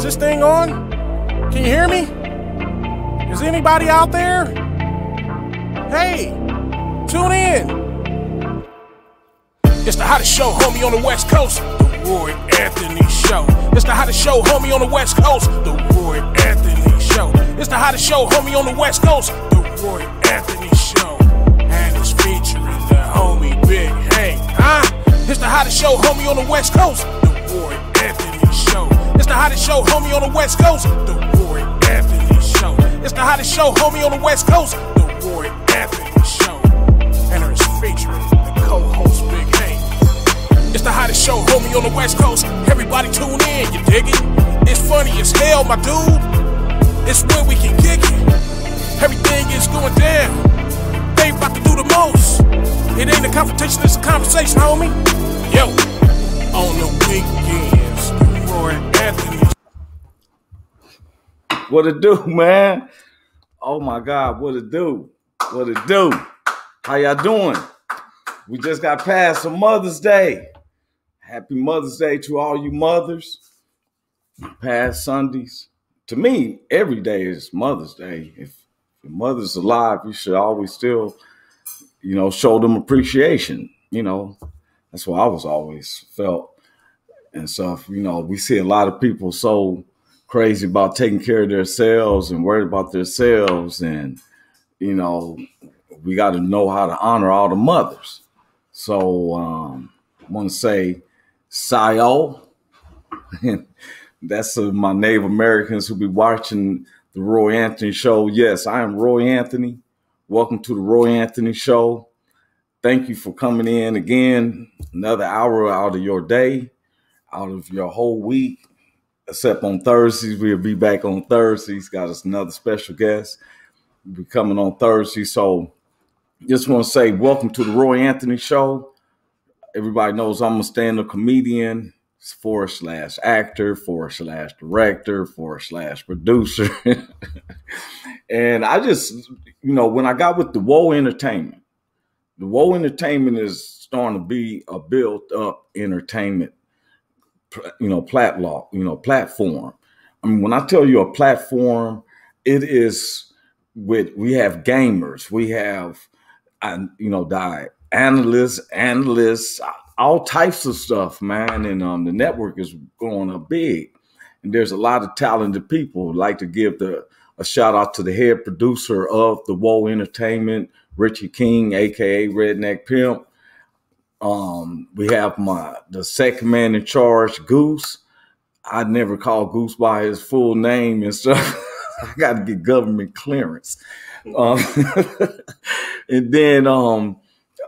this thing on? Can you hear me? Is anybody out there? Hey, tune in. It's the hottest show, homie, on the West Coast. The Roy Anthony Show. It's the hottest show, homie, on the West Coast. The Roy Anthony Show. It's the hottest show, homie, on the West Coast. The Roy Anthony Show. And it's featuring the homie Big Hank. It's the hottest show, homie, on the West Coast. The Roy Anthony Show. It's the hottest show, homie, on the West Coast. The Roy Anthony Show. It's the hottest show, homie, on the West Coast. The Roy Anthony Show. And it's featuring the co-host Big Hank. It's the hottest show, homie, on the West Coast. Everybody tune in, you dig it? It's funny as hell, my dude. It's where we can kick it. Everything is going down. They about to do the most. It ain't a confrontation, it's a conversation, homie. Yo, on the weekends, the Roy Anthony. What it do, man? Oh my God, what it do? What it do? How y'all doing? We just got past some Mother's Day. Happy Mother's Day to all you mothers. Past Sundays. To me, every day is Mother's Day. If your mother's alive, you should always still, show them appreciation. That's what I was always felt and stuff. We see a lot of people so crazy about taking care of themselves and worried about themselves. And, we got to know how to honor all the mothers. So I want to say, Sayo. That's my Native Americans who be watching the Roy Anthony Show. Yes, I am Roy Anthony. Welcome to the Roy Anthony Show. Thank you for coming in again. Another hour out of your day, out of your whole week, except on Thursdays. We'll be back on Thursdays. Got us another special guest. We'll be coming on Thursday. So just want to say welcome to the Roy Anthony Show. Everybody knows I'm a stand-up comedian. /actor, /director, /producer. And I just, when I got with the Woe Entertainment is starting to be a built-up entertainment, platform. I mean, when I tell you a platform, it is we have gamers, we have, analysts, all types of stuff, man. And the network is going up big. And there's a lot of talented people. I'd like to give a shout out to the head producer of the Woe Entertainment, Richie King, aka Redneck Pimp. We have the second man in charge, Goose. I never call Goose by his full name and stuff. I got to get government clearance. And then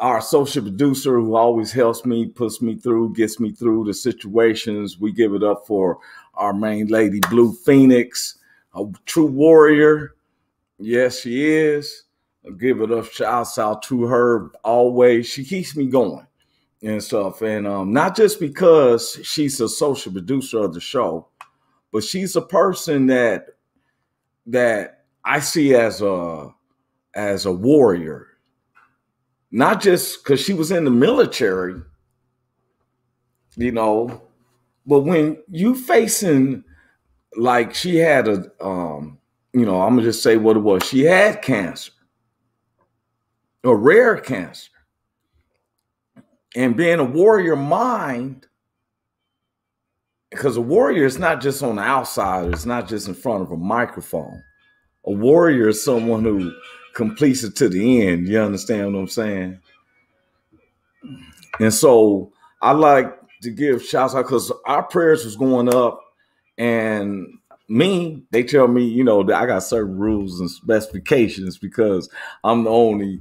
our associate producer, who always helps me, puts me through, gets me through the situations. We give it up for our main lady, Blue Phoenix, a true warrior. Yes, she is. I give it up, shouts out to her always. She keeps me going and stuff. And not just because she's a social producer of the show, but she's a person that I see as a warrior. Not just because she was in the military, but when you facing, like, she had I'm going to just say what it was. She had cancer, a rare cancer. And being a warrior mind, because a warrior is not just on the outside, it's not just in front of a microphone. A warrior is someone who completes it to the end. You understand what I'm saying? And so I like to give shouts out because our prayers was going up, and they tell me, that I got certain rules and specifications because I'm the only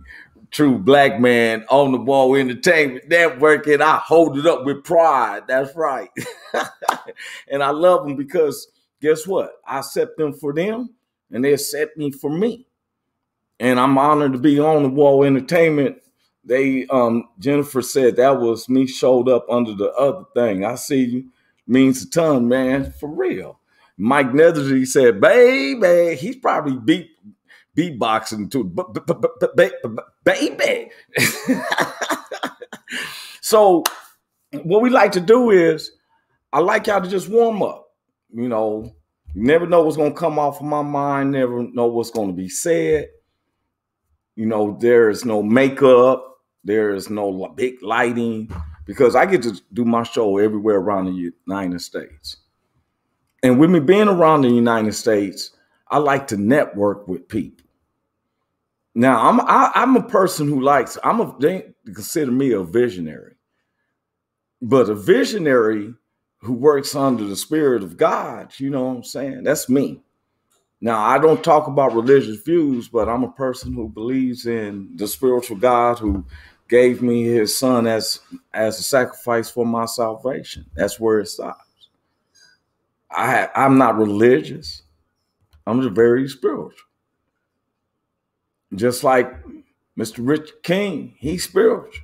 true black man on the Woe Entertainment Network, and I hold it up with pride. That's right. And I love them because guess what? I accept them for them, and they accept me for me. And I'm honored to be on the Woe Entertainment. Jennifer said that was me showed up under the other thing. I see you. Means a ton, man, for real. Mike Netherly said, baby, he's probably beatboxing to baby. So what we like to do is I like y'all to just warm up, You never know what's going to come off of my mind, never know what's going to be said. You know, there is no makeup, there is no big lighting, because I get to do my show everywhere around the United States. And with me being around the United States, I like to network with people. Now, I'm a person who likes, they consider me a visionary. But a visionary who works under the Spirit of God, you know what I'm saying? That's me. Now, I don't talk about religious views, but I'm a person who believes in the spiritual God who gave me his son as a sacrifice for my salvation. That's where it stops. I'm not religious. I'm just very spiritual. Just like Mr. Richard King, he's spiritual.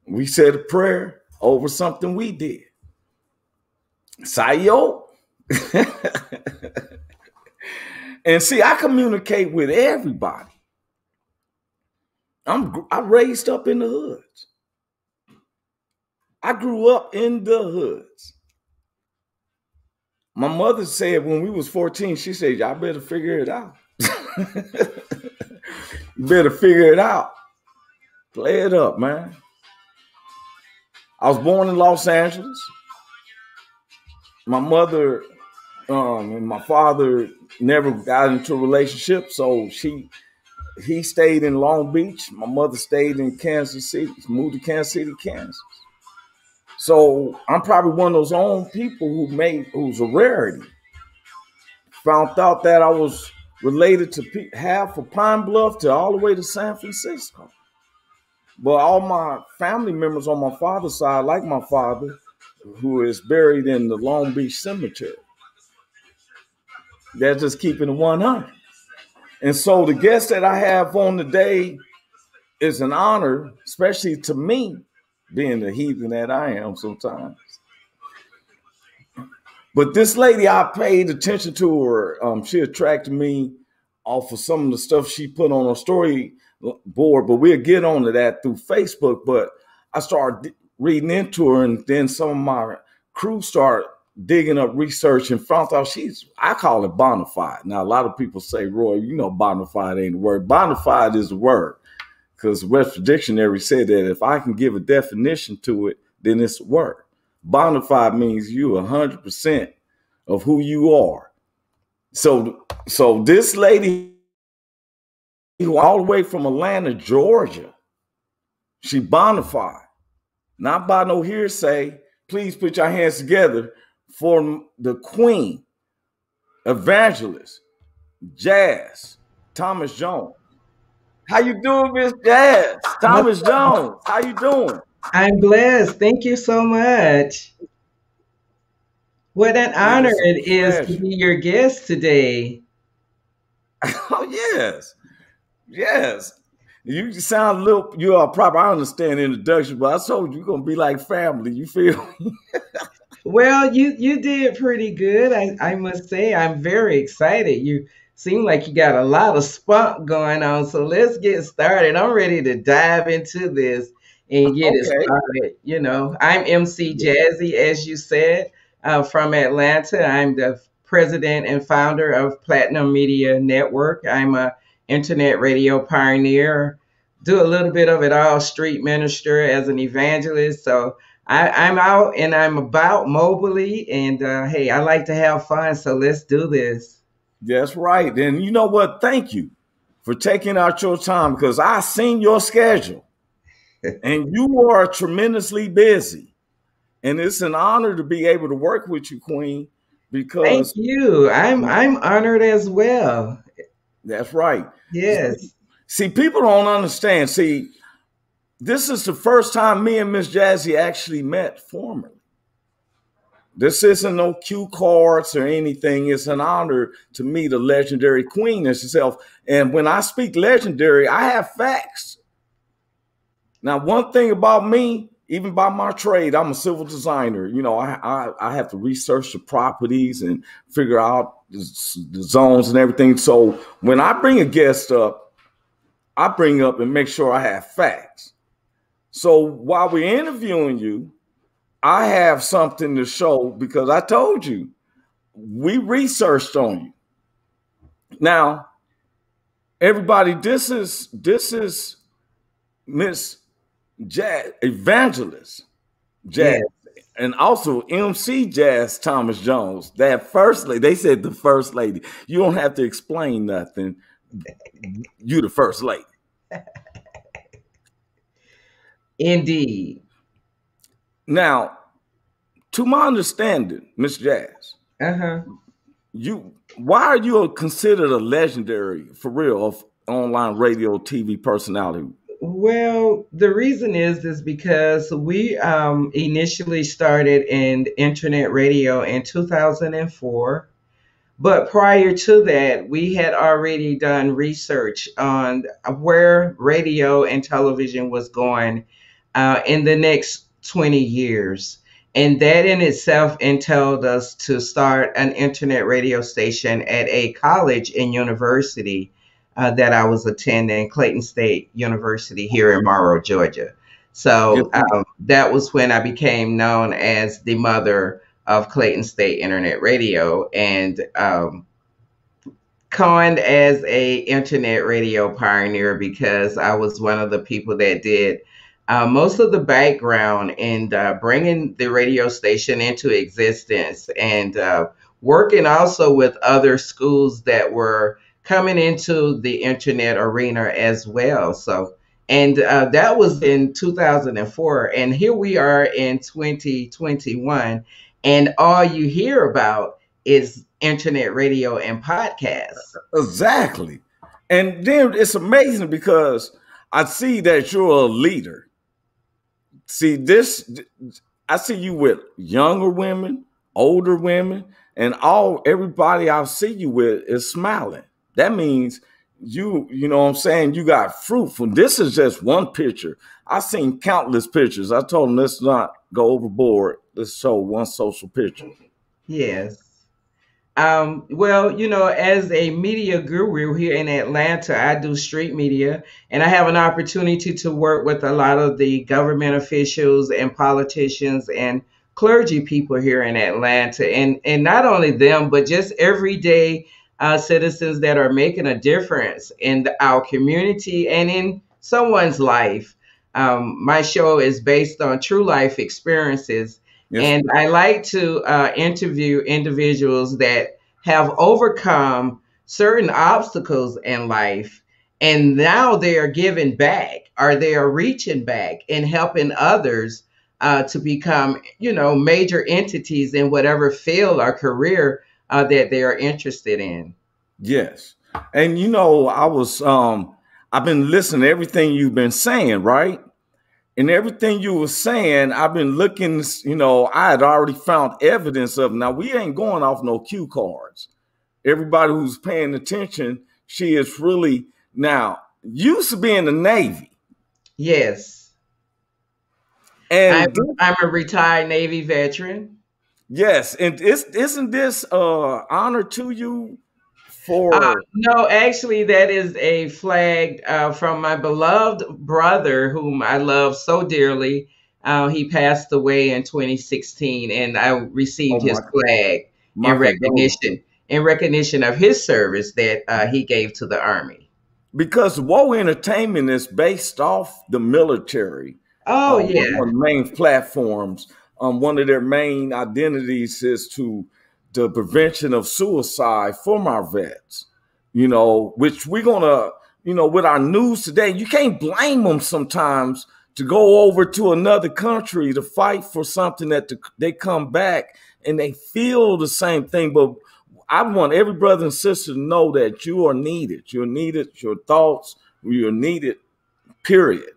We said a prayer over something we did. Sayo. And see, I communicate with everybody. I raised up in the hoods. I grew up in the hoods. My mother said when we was 14, she said, y'all better figure it out. You better figure it out. Play it up, man. I was born in Los Angeles. My mother and my father never got into a relationship, so he stayed in Long Beach. My mother stayed in Kansas City, moved to Kansas City, Kansas. So I'm probably one of those own people who's a rarity. Found out that I was related to half of Pine Bluff to all the way to San Francisco. But all my family members on my father's side, like my father, who is buried in the Long Beach Cemetery. They're just keeping it 100. And so the guest that I have on today is an honor, especially to me, being the heathen that I am sometimes. But this lady, I paid attention to her. She attracted me off of some of the stuff she put on her story board, but we'll get on to that through Facebook. But I started reading into her, and then some of my crew started digging up research and found out I call it bona fide. Now, a lot of people say, Roy, you know, bona fide ain't the word. Bona fide is the word, because the Webster Dictionary said that if I can give a definition to it, then it's a word. Bona fide means you 100% of who you are. So this lady, who all the way from Atlanta, Georgia, she bona fide, not by no hearsay. Please put your hands together for the queen, evangelist, Jazz Thomas Jones. How you doing, Miss Jazz Thomas Jones? How you doing? I'm blessed. Thank you so much. What an honor it is to be your guest today. Oh, yes. Yes. You sound a little, you are proper. I understand the introduction, but I told you you're going to be like family. You feel me? Well, you did pretty good. I must say, I'm very excited. You seem like you got a lot of spunk going on. So let's get started. I'm ready to dive into this and get it started. You know, I'm MC Jazzy, as you said, from Atlanta. I'm the president and founder of Platinum Media Network. I'm a internet radio pioneer, do a little bit of it all, street minister as an evangelist. So I'm out and I'm about mobily, and hey, I like to have fun. So let's do this. That's right. And you know what? Thank you for taking out your time, because I seen your schedule and you are tremendously busy. And it's an honor to be able to work with you, Queen, because thank you. I'm honored as well. That's right. Yes. See, people don't understand. See, this is the first time me and Miss Jazzy actually met formally. This isn't no cue cards or anything. It's an honor to meet a legendary queen as herself. And when I speak legendary, I have facts. Now, one thing about me, even by my trade, I'm a civil designer. You know, I have to research the properties and figure out the zones and everything. So when I bring a guest up, I bring up and make sure I have facts. So while we're interviewing you, I have something to show, because I told you, we researched on you. Now, everybody, this is Miss Jazz Evangelist Jazz, Yes. and also MC Jazz Thomas Jones. That first lady, they said the first lady. You don't have to explain nothing. You the first lady. Indeed. Now, to my understanding, Miss Jazz, Uh-huh. you why are you considered a legendary for real of online radio TV personality? Well, the reason is because we initially started in internet radio in 2004. But prior to that, we had already done research on where radio and television was going in the next 20 years. And that in itself entailed us to start an internet radio station at a college and university that I was attending, Clayton State University here in Morrow, Georgia. Yes, So that was when I became known as the mother of Clayton State Internet Radio, and coined as a internet radio pioneer because I was one of the people that did most of the background in bringing the radio station into existence, and working also with other schools that were coming into the internet arena as well. So, and that was in 2004, and here we are in 2021, and all you hear about is internet radio and podcasts. exactly. And then it's amazing because I see that you're a leader. See this, I see you with younger women, older women, and everybody I see you with is smiling. That means you know what I'm saying, you got fruit from this. Is just one picture. I've seen countless pictures. I told them let's not go overboard. Let's show one social picture. Yes. Well, as a media guru here in Atlanta, I do street media, and I have an opportunity to work with a lot of the government officials and politicians and clergy people here in Atlanta. And not only them, but just everyday citizens that are making a difference in our community and in someone's life. My show is based on true life experiences, Yes, and I like to interview individuals that have overcome certain obstacles in life, and now they are giving back, or they are reaching back and helping others to become, major entities in whatever field or career that they are interested in. yes. And I've been listening to everything you've been saying, right? And everything you were saying, I've been looking, I had already found evidence of. Now, we ain't going off no cue cards. Everybody who's paying attention, she is really now used to be in the Navy. Yes. I'm, And I'm a retired Navy veteran. yes, and isn't this honor to you Uh, for no, actually, that is a flag from my beloved brother, whom I love so dearly. He passed away in 2016, and I oh received his my flag my condolences. in recognition of his service that he gave to the Army. Because Woe Entertainment is based off the military. Oh One yeah, of the main platforms, one of their main identities is to the prevention of suicide from our vets. Which we're gonna, with our news today, you can't blame them sometimes to go over to another country to fight for something that they come back and they feel the same thing. But I want every brother and sister to know that you are needed. You're needed. Your thoughts, you're needed. Period.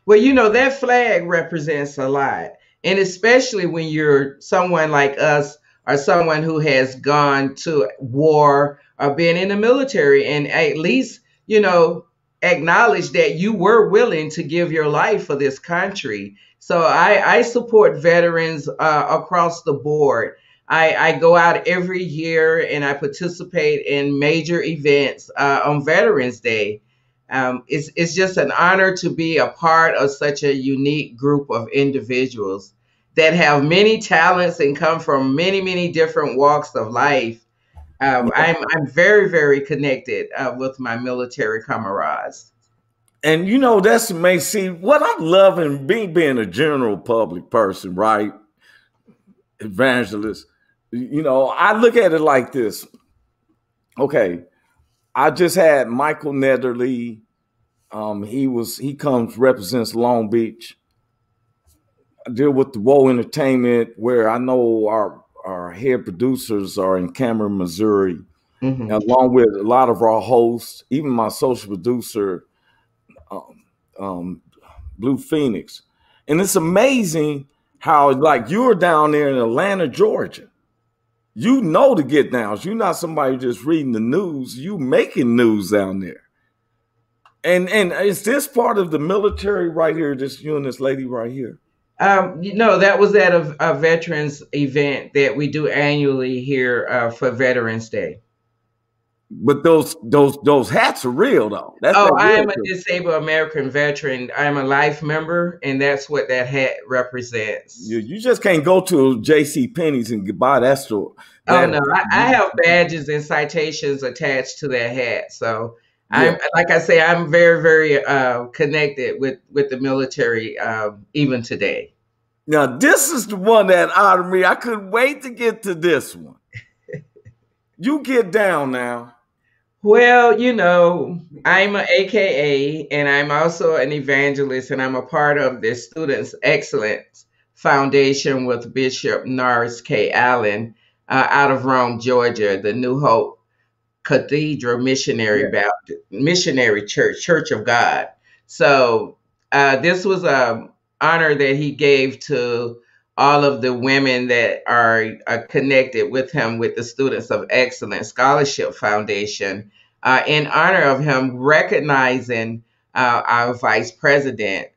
well, that flag represents a lot. And especially when you're someone like us, or someone who has gone to war or been in the military, and at least, acknowledge that you were willing to give your life for this country. So I support veterans across the board. I go out every year and I participate in major events on Veterans Day. It's just an honor to be a part of such a unique group of individuals. that have many talents and come from many, many different walks of life. I'm very, very connected with my military comrades. And you know, that's amazing. See, what I'm loving being a general public person, right? Evangelist. You know, I look at it like this. Okay, I just had Michael Netherly. He comes represents Long Beach. I deal with the Woe Entertainment, where I know our head producers are in Cameron, Missouri, Hmm. along with a lot of our hosts, even my social producer, um, um, Blue Phoenix. And it's amazing how, like, you're down there in Atlanta, Georgia. You know the get downs. You're not somebody just reading the news. You making news down there. And is this part of the military right here? Just you and this lady right here. That was at a veterans event that we do annually here for Veterans Day. But those hats are real though. That's Oh, that I am real. a disabled American veteran. I'm a life member, and that's what that hat You, represents. you just can't go to J.C. Penney's and buy that store. Oh That no, I have badges and citations attached to that hat. So yeah. I'm, like I say, I'm very, very connected with the military even today. Now this is the one that honored me. I couldn't wait to get to this one. You get down now. Well, I'm a AKA, and I'm also an evangelist, and I'm a part of the Students Excellence Foundation with Bishop Norris K. Allen out of Rome, Georgia, the New Hope Cathedral Yeah. Missionary Church, Church of God. So this was a honor that he gave to all of the women that are connected with him with the Students of Excellence Scholarship Foundation, in honor of him recognizing our Vice President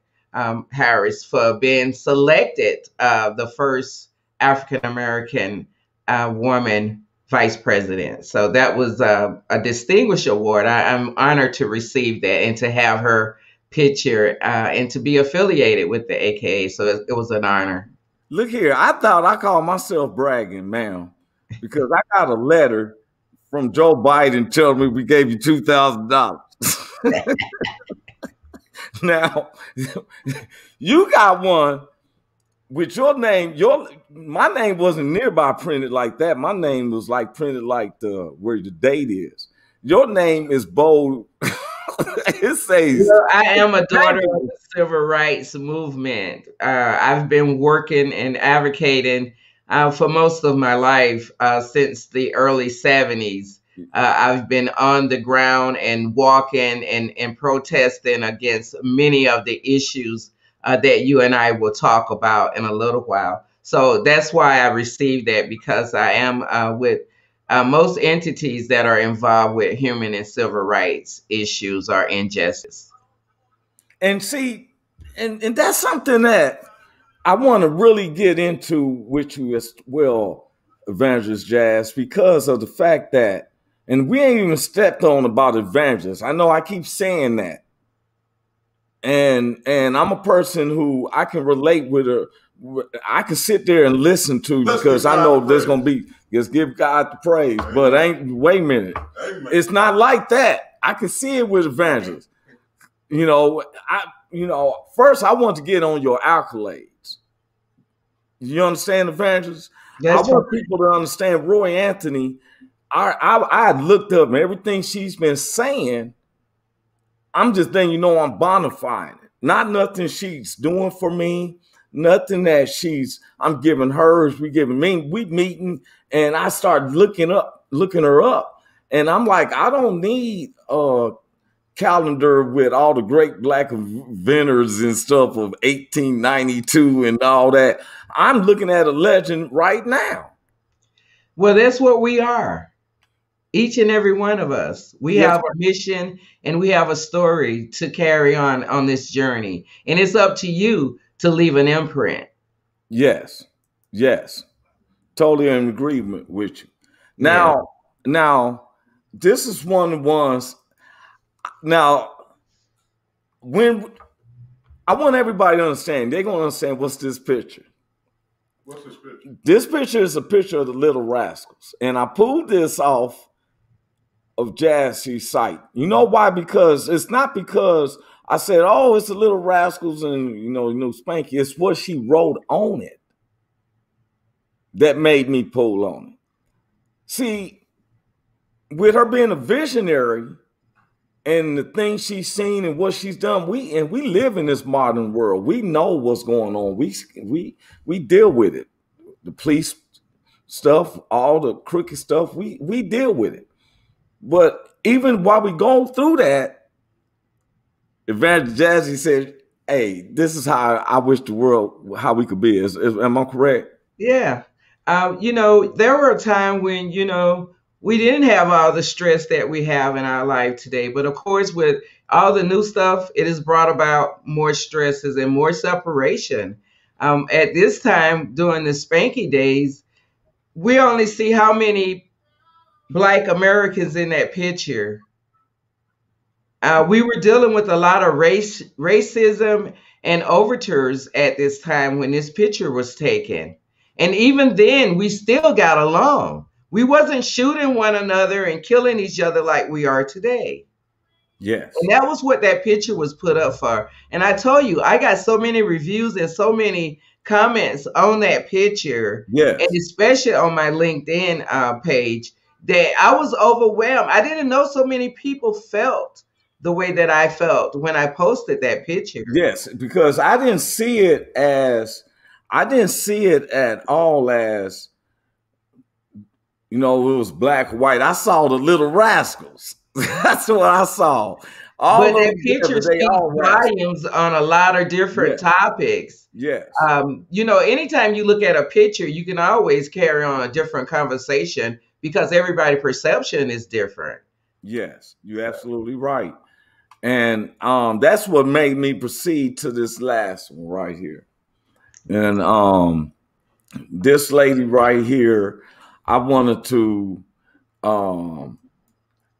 Harris for being selected the first African American woman vice president. So that was a distinguished award. I'm honored to receive that and to have her picture and to be affiliated with the AKA. So it was an honor. Look here. I thought I called myself bragging, ma'am, because I got a letter from Joe Biden telling me we gave you $2,000. Now, you got one with your name. My name wasn't nearby printed like that. My name was like printed like the where the date is. Your name is bold. It says I am a daughter of the civil rights movement. I've been working and advocating for most of my life since the early 70s. I've been on the ground and walking and protesting against many of the issues that you and I will talk about in a little while. So that's why I received that, because I am with most entities that are involved with human and civil rights issues are injustice. and see, and that's something that I want to really get into with you as well, Evangelist Jazz, because of the fact that, and we ain't even stepped on about evangelists. I know I keep saying that, and I'm a person who I can relate with her. I can sit there and listen to because I know there's gonna be just give God the praise. But ain't wait a minute, it's not like that. I can see it with evangelists. First I want to get on your accolades. You understand, evangelists? I That's want right. people to understand Roy Anthony. I looked up everything she's been saying. I'm just letting you know I'm bonifying it. Not nothing she's doing for me, nothing that I'm giving hers, we giving me. We meeting, and I start looking her up. And I'm like, I don't need a calendar with all the great black inventors and stuff of 1892 and all that. I'm looking at a legend right now. Well, that's what we are. Each and every one of us. We Yes, have a mission and we have a story to carry on this journey. And it's up to you to leave an imprint. yes, yes. Totally in agreement with you. Yeah. Now, this is one of the ones. Now, when I want everybody to understand, they're gonna understand what's this picture. What's this picture? This picture is a picture of the Little Rascals, and I pulled this off of Jassie's site. You know why? Because it's not because I said, "Oh, it's the Little Rascals," and Spanky. It's what she wrote on it that made me pull on it. See, with her being a visionary and the things she's seen and what she's done, we live in this modern world. We know what's going on. We deal with it. The police stuff, all the crooked stuff, we deal with it. But even while we go through that, Evangelist Jazzy said, "Hey, this is how I wish the world, how we could be." Am I correct? Yeah. There were a time when, we didn't have all the stress that we have in our life today. But of course, with all the new stuff, it has brought about more stresses and more separation. At this time, during the Spanky days, we only see how many Black Americans in that picture. We were dealing with a lot of racism and overtures at this time when this picture was taken. And even then, we still got along. We wasn't shooting one another and killing each other like we are today. Yes. And that was what that picture was put up for. And I told you, I got so many reviews and so many comments on that picture, Yes. and especially on my LinkedIn page, that I was overwhelmed. I didn't know so many people felt the way that I felt when I posted that picture. Yes, because I didn't see it at all as, it was black, white. I saw the Little Rascals. That's what I saw. But that picture speaks volumes on a lot of different topics. Yes. Anytime you look at a picture, you can always carry on a different conversation because everybody's perception is different. Yes, you're absolutely right. And that's what made me proceed to this last one right here. And this lady right here, I wanted to oh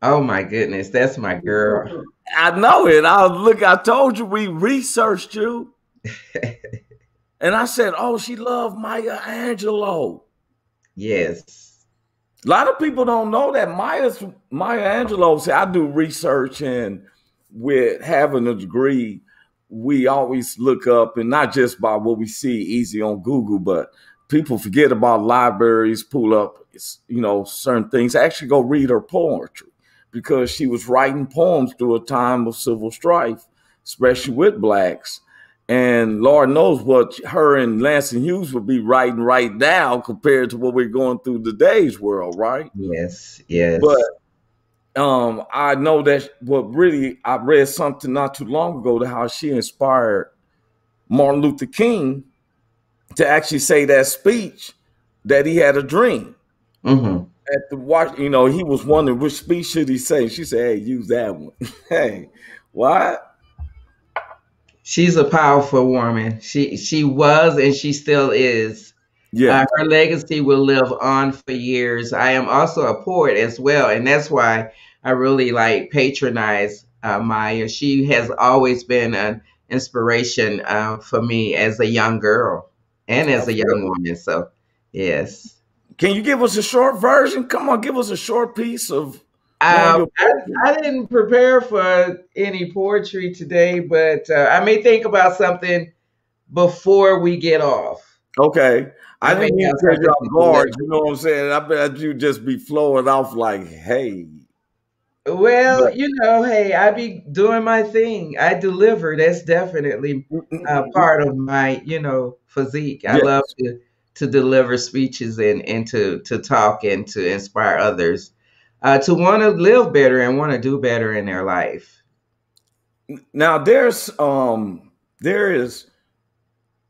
my goodness, that's my girl. I know it. I told you we researched you. And I said, "Oh, she loved Maya Angelou." Yes. A lot of people don't know that Maya Angelou. See, I do research, and with having a degree, we always look up, and not just by what we see easy on Google, but people forget about libraries, pull up, certain things. Actually go read her poetry, because she was writing poems through a time of civil strife, especially with blacks. And Lord knows what her and Langston Hughes would be writing right now compared to what we're going through today's world, right? Yes, yes. But I know that I read something not too long ago to how she inspired Martin Luther King to actually say that speech that he had a dream. Mm-hmm. At the watch, he was wondering which speech should he say. She said, "Hey, use that one." Hey, what? She's a powerful woman. She was and she still is. Yeah. Her legacy will live on for years. I am also a poet as well, and that's why I really patronize Maya. She has always been an inspiration for me as a young girl and as a young woman. So, yes. Can you give us a short version? Come on, give us a short piece of. I didn't prepare for any poetry today, but I may think about something before we get off. Okay. I didn't mean to take you off guard. You know what I'm saying? I bet you just be flowing off like, hey. Well, hey, I be doing my thing. I deliver. That's definitely part of my, physique. I love to deliver speeches and to talk and to inspire others to want to live better and want to do better in their life. Now there is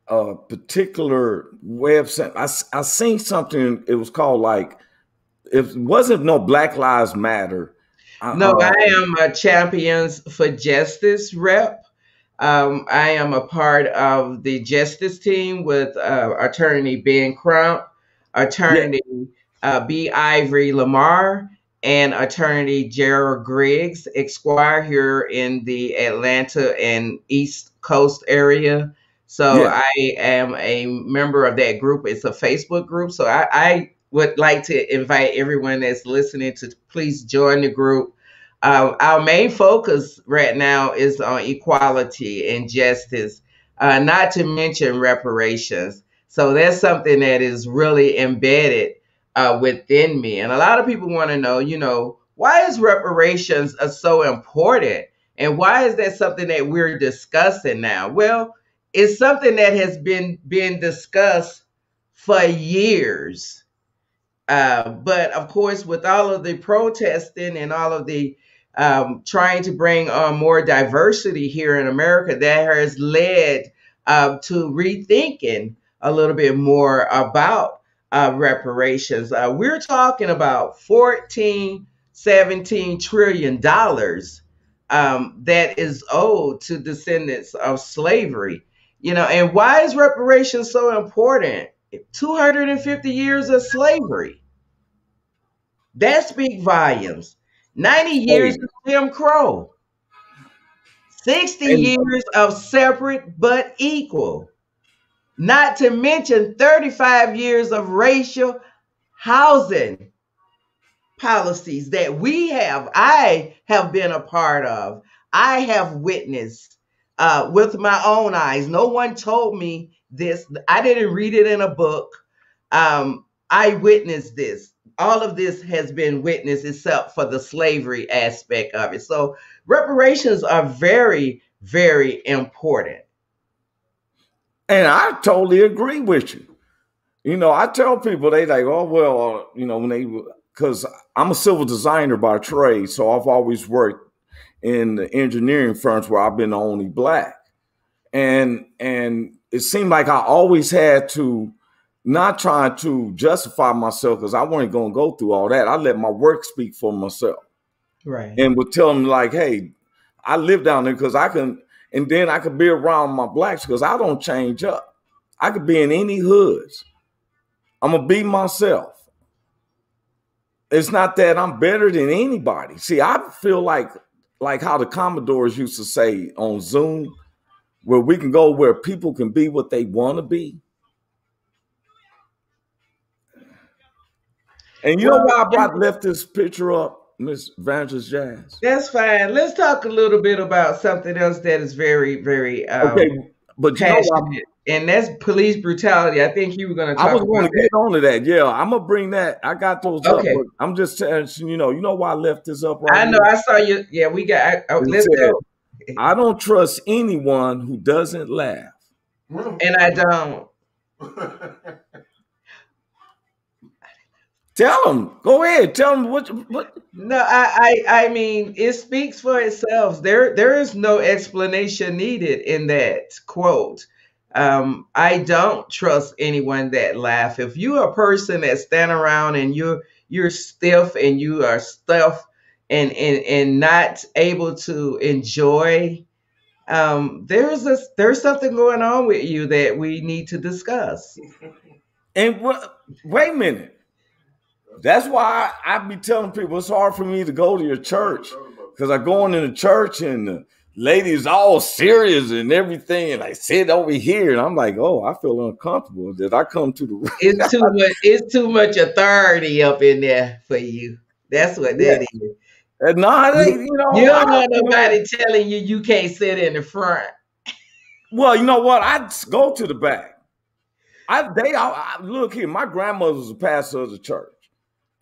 a particular website. I seen something. It was called it wasn't no Black Lives Matter. No, I am a Champions for Justice rep. I am a part of the justice team with attorney Ben Crump, attorney B. Ivory Lamar, and attorney Gerald Griggs, Esquire, here in the Atlanta and East Coast area. So Yeah. I am a member of that group. It's a Facebook group. So I would like to invite everyone that's listening to please join the group. Our main focus right now is on equality and justice, not to mention reparations. So that's something that is really embedded within me. And a lot of people want to know, why is reparations so important? And why is that something that we're discussing now? Well, it's something that has been being discussed for years. But of course, with all of the protesting and all of the trying to bring on more diversity here in America, that has led to rethinking a little bit more about reparations. We're talking about 14, 17 trillion dollars that is owed to descendants of slavery. And why is reparations so important? 250 years of slavery. That speaks volumes. 90 years Hey, of Jim Crow. 60 and years of separate but equal. Not to mention 35 years of racial housing policies that I have been a part of. I have witnessed with my own eyes. No one told me this. I didn't read it in a book. I witnessed this. All of this has been witnessed except for the slavery aspect of it. So reparations are very, very important. I totally agree with you. I tell people they like, oh well, when they because I'm a civil designer by trade, so I've always worked in the engineering firms where I've been the only black, and it seemed like I always had to not trying to justify myself because I wasn't going to go through all that. I let my work speak for myself, Right. and would tell them like, hey, I live down there because I can, and then I could be around my blacks because I don't change up. I could be in any hoods. I'm gonna be myself. It's not that I'm better than anybody. See, I feel like how the Commodores used to say on Zoom, where we can go where people can be what they want to be. And you know Well, why I left this picture up, Miss Evangelist Jazz? that's fine. Let's talk a little bit about something else that is very, very Okay, but you know why passionate, and that's police brutality. I think you were going to I talk was about going to that. get on to that. Yeah, I'm gonna bring that. I got those up, Okay, but I'm just telling you know why I left this up right I know. here. I saw you. Yeah, we got. It Let's said, go. I don't trust anyone who doesn't laugh. And I don't. Tell them. Go ahead. Tell them what. No, I mean, it speaks for itself. There is no explanation needed in that quote. I don't trust anyone that laugh. If you're a person that stand around and you're stiff and you are stuff and not able to enjoy, there's something going on with you that we need to discuss. And wait a minute. That's why I be telling people it's hard for me to go to your church because I go into the church and the ladies all serious and everything, and I sit over here and I'm like, oh, I feel uncomfortable. Did I come to the? It's too much. It's too much authority up in there for you. That's what Yeah. that is. No, they, You don't want nobody telling you you can't sit in the front. Well, you know what? I go to the back. I look here. My grandmother was a pastor of the church,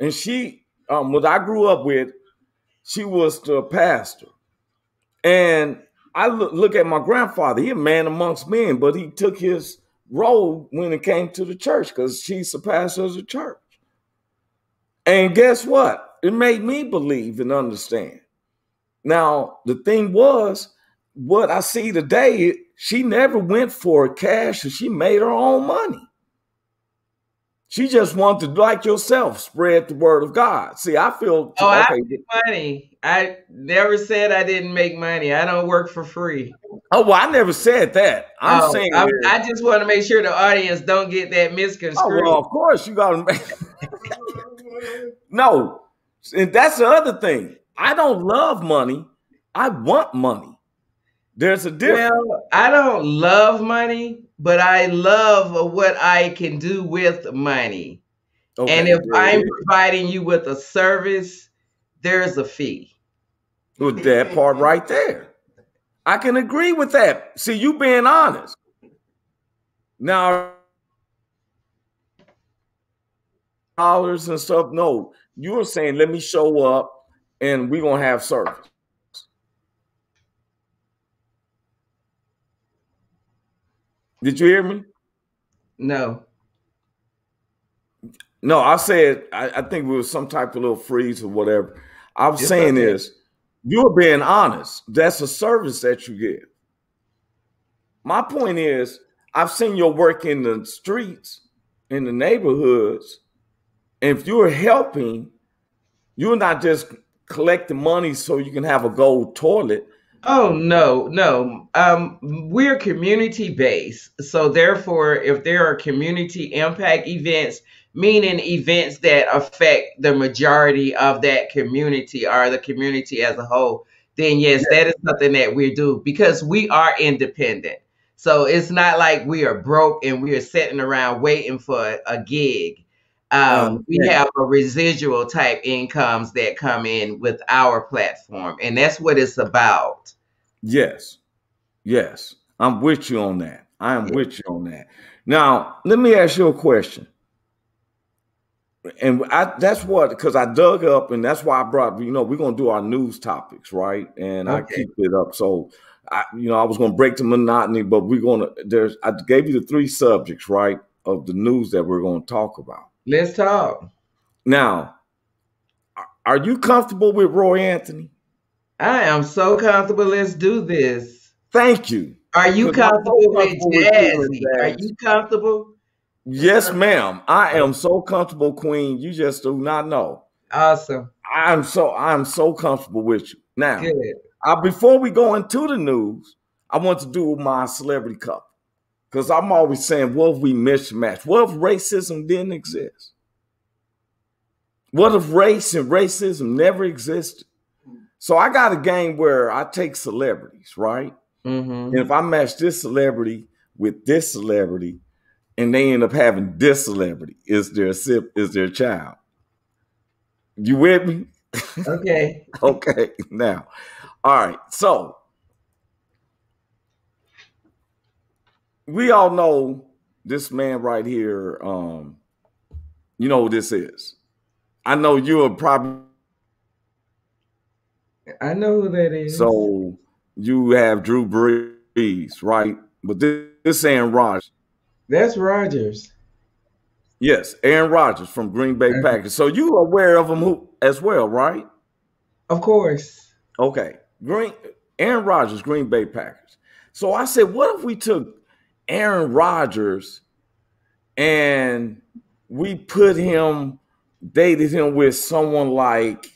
and she, what I grew up with, she was the pastor. And I look at my grandfather. He a man amongst men, but he took his role when it came to the church because she's the pastor of the church. And guess what? It made me believe and understand. Now, the thing was, what I see today, she never went for cash and she made her own money. She just wanted to, like yourself, spread the word of God. See, I feel I okay. make money. I never said I didn't make money. I don't work for free. Oh, well, I never said that. I'm saying I just want to make sure the audience don't get that misconstrued. well, of course you got to make. No, and that's the other thing. I don't love money. I want money. There's a difference. Well, I don't love money, but I love what I can do with money. And Okay, if there it I'm is. providing you with a service, there's a fee. With that part right there. I can agree with that. See, you being honest. Now, dollars and stuff. No, you were saying, let me show up and we're going to have service. Did you hear me? No, No, I said, I think we was some type of little freeze or whatever. I was it's saying okay. is, you're being honest. That's a service that you give. My point is, I've seen your work in the streets, in the neighborhoods. And if you're helping, you're not just collecting money so you can have a gold toilet. Oh no, no. We're community based, so therefore, if there are community impact events, meaning events that affect the majority of that community or the community as a whole, then yes, that is something that we do because we are independent. So it's not like we are broke and we are sitting around waiting for a gig. I We understand. have a residual type incomes that come in with our platform, and that's what it's about. Yes, yes. I'm with you on that. I am with you on that. Now, let me ask you a question. And that's what, because I dug up, and that's why I brought, we're going to do our news topics, right? And I Okay. keep it up. So, I was going to break the monotony, but I gave you the three subjects, right, of the news that we're going to talk about. Let's talk. Now, are you comfortable with Roy Anthony? I am so comfortable. Let's do this. Thank you. Are you 'Cause I'm so comfortable with comfortable with you and Jazzy? Are Jazz. you comfortable? Yes, ma'am. I am so comfortable, Queen. You just do not know. Awesome. I'm so comfortable with you. Now, Good. before we go into the news, I want to do my celebrity cup because I'm always saying, what if we mismatch? What if racism didn't exist? What if race and racism never existed? So I got a game where I take celebrities, right? Mm-hmm. And if I match this celebrity with this celebrity, and they end up having this celebrity, is their child? You with me? Okay. Okay. Now, all right. So we all know this man right here. You know who this is. I know you are probably. I know who that is. So you have Drew Brees, right? But this Aaron Rodgers. That's Rogers. Yes, Aaron Rodgers from Green Bay Packers. So you are aware of him as well, right? Of course. Okay. Aaron Rodgers, Green Bay Packers. So I said, what if we took Aaron Rodgers and we dated him with someone like,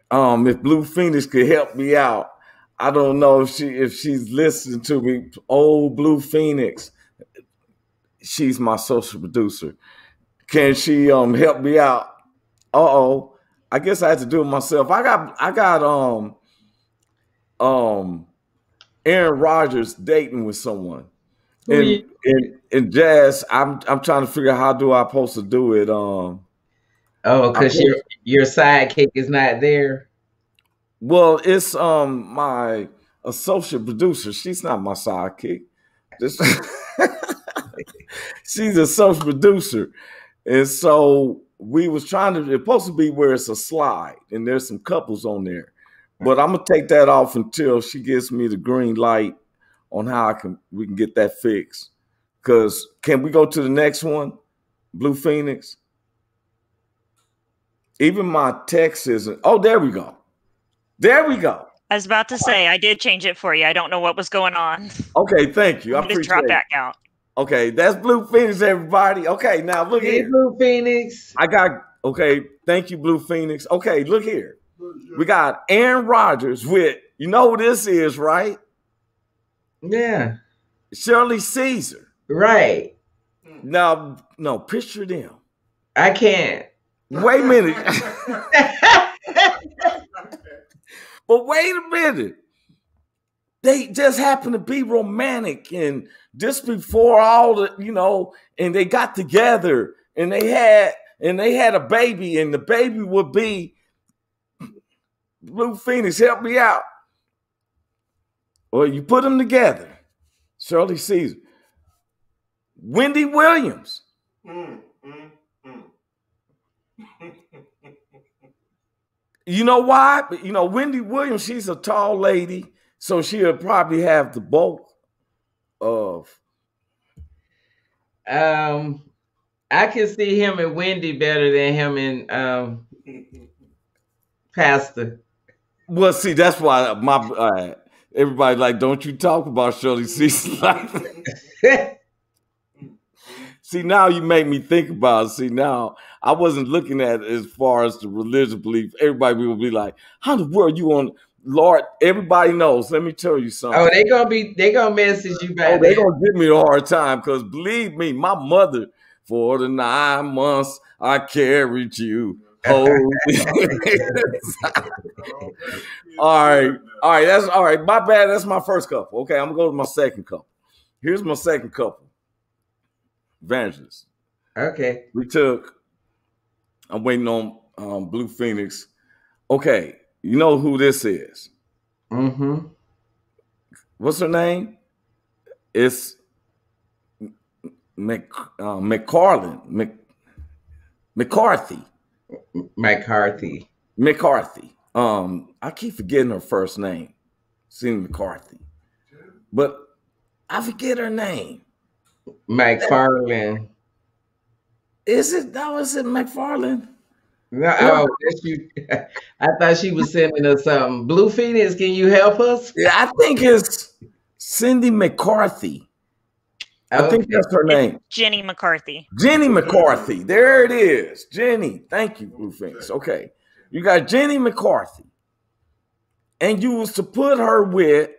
if Blue Phoenix could help me out. I don't know if she's listening to me. Old Blue Phoenix. She's my social producer. Can she help me out? Uh-oh. I guess I had to do it myself. I got Aaron Rodgers dating with someone. Who you? And Jazz, I'm trying to figure out how do I supposed to do it. Oh, because your sidekick is not there. Well, it's my associate producer. She's not my sidekick. She's a social producer. And so we was trying to, it's supposed to be where it's a slide and there's some couples on there. But I'm gonna take that off until she gives me the green light on how we can get that fixed. Because can we go to the next one, Blue Phoenix? Even my text isn't. Oh, there we go. There we go. I was about to say, I did change it for you. I don't know what was going on. Okay, thank you. I Just drop appreciate back it. out. Okay, that's Blue Phoenix, everybody. Okay, now look Hey, here. Blue Phoenix. Thank you, Blue Phoenix. Okay, look here. We got Aaron Rodgers with, you know who this is, right? Yeah. Shirley Caesar. Right. Now, no, picture them. I can't. Wait a minute. But wait a minute. they just happened to be romantic, and just before all the, and they got together, and they had a baby, and the baby would be Blue Phoenix. Help me out. Well, you put them together. Shirley Caesar, Wendy Williams. You know why? Wendy Williams, she's a tall lady, so she'll probably have the bulk of. I can see him and Wendy better than him and Pastor. Well, see, that's why everybody like, don't you talk about Shirley Caesar like that. See, now you make me think about it. See, now I wasn't looking at it as far as the religious belief. Everybody will be like, how the world you on? Lord, everybody knows. Let me tell you something. Oh, they gonna message you back. Oh, they gonna give me a hard time, because believe me, my mother, for the 9 months I carried you. All right. That's all right. My bad. That's my first couple. Okay, I'm gonna go to my second couple. Here's my second couple. Evangelist. Okay. I'm waiting on Blue Phoenix. Okay, you know who this is? Mm-hmm. What's her name? It's McCarthy. I keep forgetting her first name. Cindy McCarthy. But I forget her name. McFarland. Is it McFarland? No, oh, that's you. I thought she was sending us something. Blue Phoenix, can you help us? Yeah, I think it's Cindy McCarthy. I think that's her name. Jenny McCarthy. Jenny McCarthy. There it is. Jenny. Thank you, Blue Phoenix. Okay. You got Jenny McCarthy. And you was to put her with.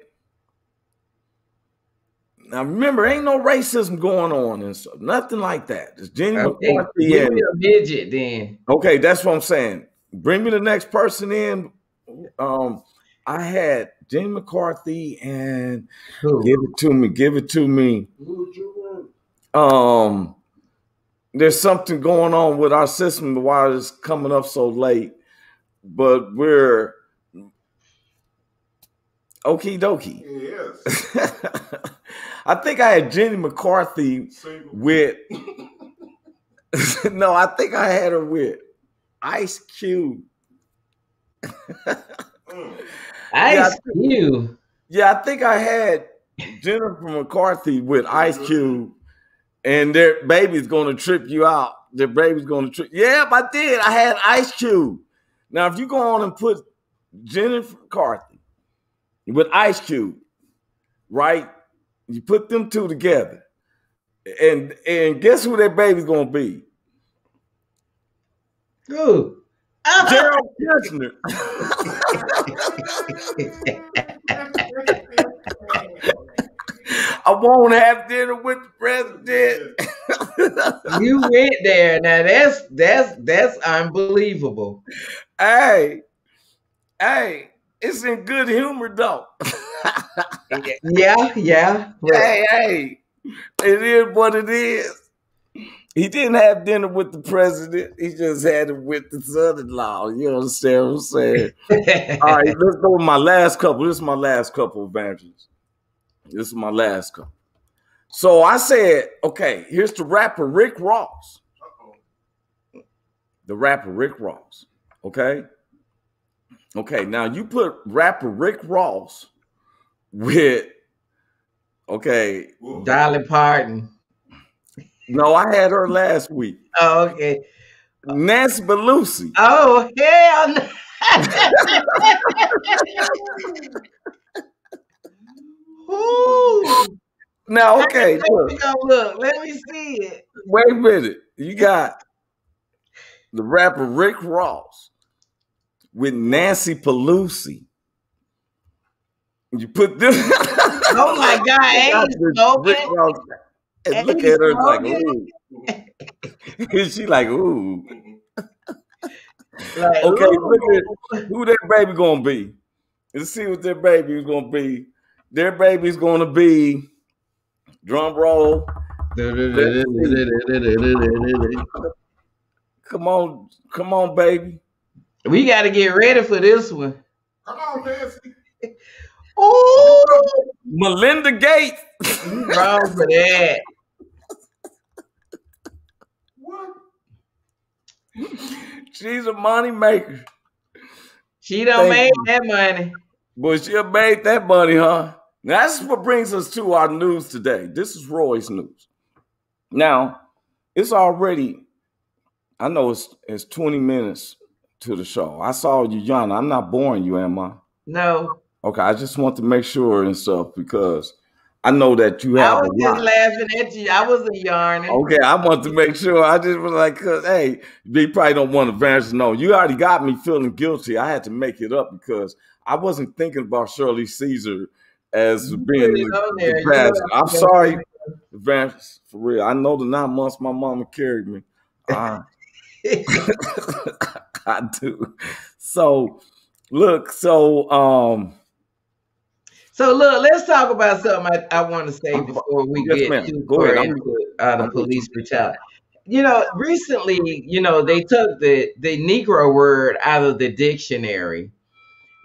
Now remember, ain't no racism going on and stuff. Nothing like that. It's Jenny McCarthy. Give me a midget then. Okay, that's what I'm saying. Bring me the next person in. I had Jenny McCarthy and give it to me. There's something going on with our system why it's coming up so late, but we're okie dokie. Yes. I think I had Jenny McCarthy with no, I think I had her with Ice Cube. Ice Cube. Yeah, I think I had Jennifer McCarthy with Ice Cube, and their baby's going to trip you out. Their baby's going to trip. Yeah, I did. I had Ice Cube. Now, if you go on and put Jennifer McCarthy with Ice Cube, right? You put them two together, and guess who their baby's going to be? Who? Gerald Kushner. I won't have dinner with the president. You went there. Now that's unbelievable. Hey, it's in good humor though. Yeah. Hey, it is what it is. He didn't have dinner with the president. He just had it with the son-in-law. You understand what I'm saying? All right, let's go with my last couple. This is my last couple, Evangelists. This is my last couple. So I said, okay, here's the rapper Rick Ross. The rapper Rick Ross. Okay? Okay, now you put rapper Rick Ross with, okay. Dolly Parton. No, I had her last week. Oh, okay. Nancy Pelosi. Oh, hell no. Ooh. Now, okay. Look, let me see it. Wait a minute. You got the rapper Rick Ross with Nancy Pelosi. You put this. Oh my God, ain't smoking. And look at her like, ooh. She like, ooh. Like, okay, ooh. look at who their baby gonna be. Let's see what their baby is gonna be. their baby's going to be, drum roll. Come on, baby. We got to get ready for this one. Come on, Nancy. Oh, Melinda Gates. you wrong for that. What? She's a money maker. She done made that money. But she made that money, huh? Now, that's what brings us to our news today. This is Roy's news. Now, it's already, I know it's 20 minutes to the show. I saw you, Yana. I'm not boring you, am I? No. Okay, I just want to make sure and stuff because I know that you have I was just laughing at you. I wasn't yarning. Okay, I want to make sure. I just was like, cause hey, they probably don't want Evangelist to know. You already got me feeling guilty. I had to make it up because I wasn't thinking about Shirley Caesar as being the pastor. I'm sorry, Evangelist, for real. I know the 9 months my mama carried me. I do. So look, so look, let's talk about something I want to say before we get too far into the police brutality. You know, recently, they took the Negro word out of the dictionary.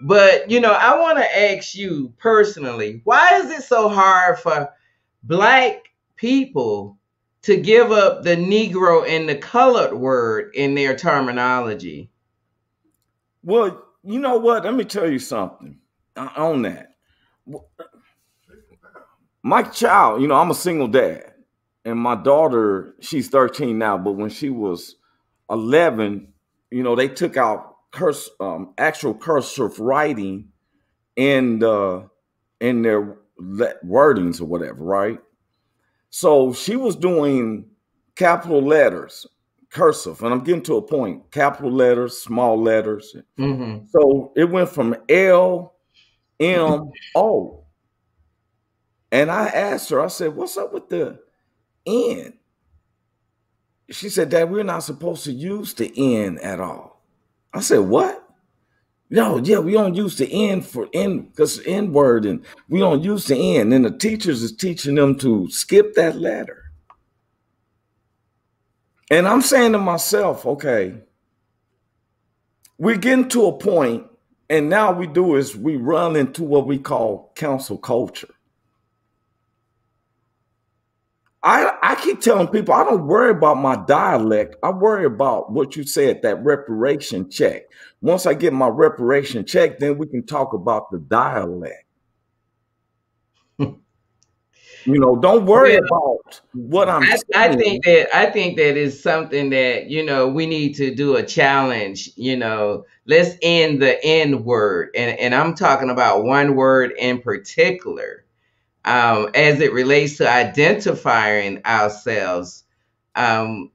But, I want to ask you personally, why is it so hard for Black people to give up the Negro and the colored word in their terminology? Well, you know what? Let me tell you something on that. My child, I'm a single dad, and my daughter, she's 13 now, but when she was 11, they took out actual cursive writing in their wordings or whatever, right? So she was doing capital letters, cursive, and I'm getting to a point, capital letters, small letters. Mm-hmm. So it went from L, M, O. And I asked her, I said, what's up with the N? She said, Dad, we're not supposed to use the N at all. I said, what? No, yeah, we don't use the N for N because N word, and we don't use the N. And the teachers is teaching them to skip that letter. And I'm saying to myself, okay, we're getting to a point, and now we run into what we call council culture. I keep telling people, I don't worry about my dialect. I worry about what you said, that reparation check. Once I get my reparation check, then we can talk about the dialect. Don't worry about what I'm saying. I think that is something that, we need to do a challenge. Let's end the N word. And I'm talking about one word in particular. As it relates to identifying ourselves. I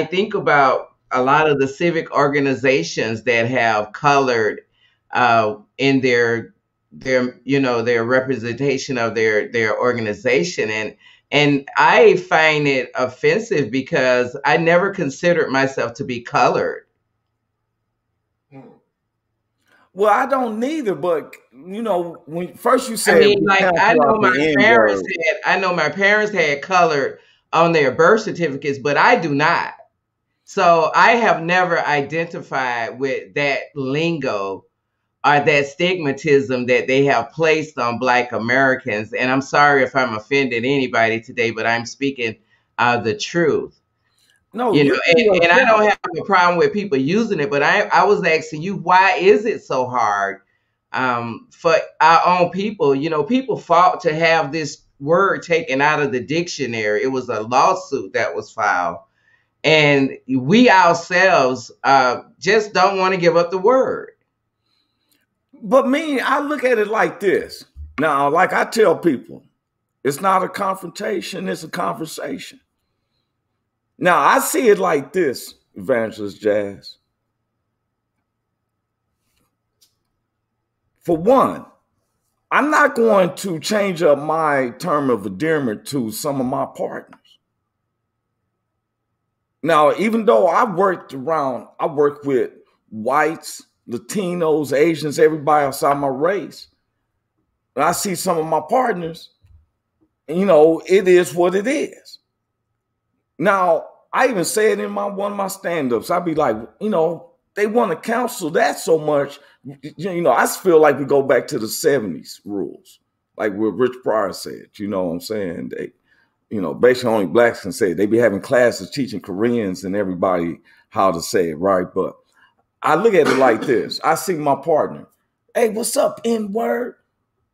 think about a lot of the civic organizations that have colored in their representation of their organization, and I find it offensive because I never considered myself to be colored. Well, I don't neither, but when first you said, I know my parents had colored on their birth certificates, but I do not. So I have never identified with that lingo or that stigmatism that they have placed on Black Americans. And I'm sorry if I'm offending anybody today, but I'm speaking the truth. No, and I don't have a problem with people using it, but I was asking you, why is it so hard for our own people? People fought to have this word taken out of the dictionary. It was a lawsuit that was filed, and we ourselves just don't want to give up the word. But I look at it like this. Now, like I tell people, it's not a confrontation, it's a conversation. Now, I see it like this, Evangelist Jazz. For one, I'm not going to change up my term of endearment to some of my partners. Now, even though I work with whites, Latinos, Asians, everybody outside my race, And I see some of my partners, you know, it is what it is. Now, I even say it in one of my stand-ups. I'd be like, you know, they want to counsel that so much. You know, I feel like we go back to the 70s rules, like what Rich Pryor said. You know what I'm saying? They, you know, basically only blacks can say it. They be having classes teaching Koreans and everybody how to say it, right? But I look at it like this. I see my partner. Hey, what's up, N-word?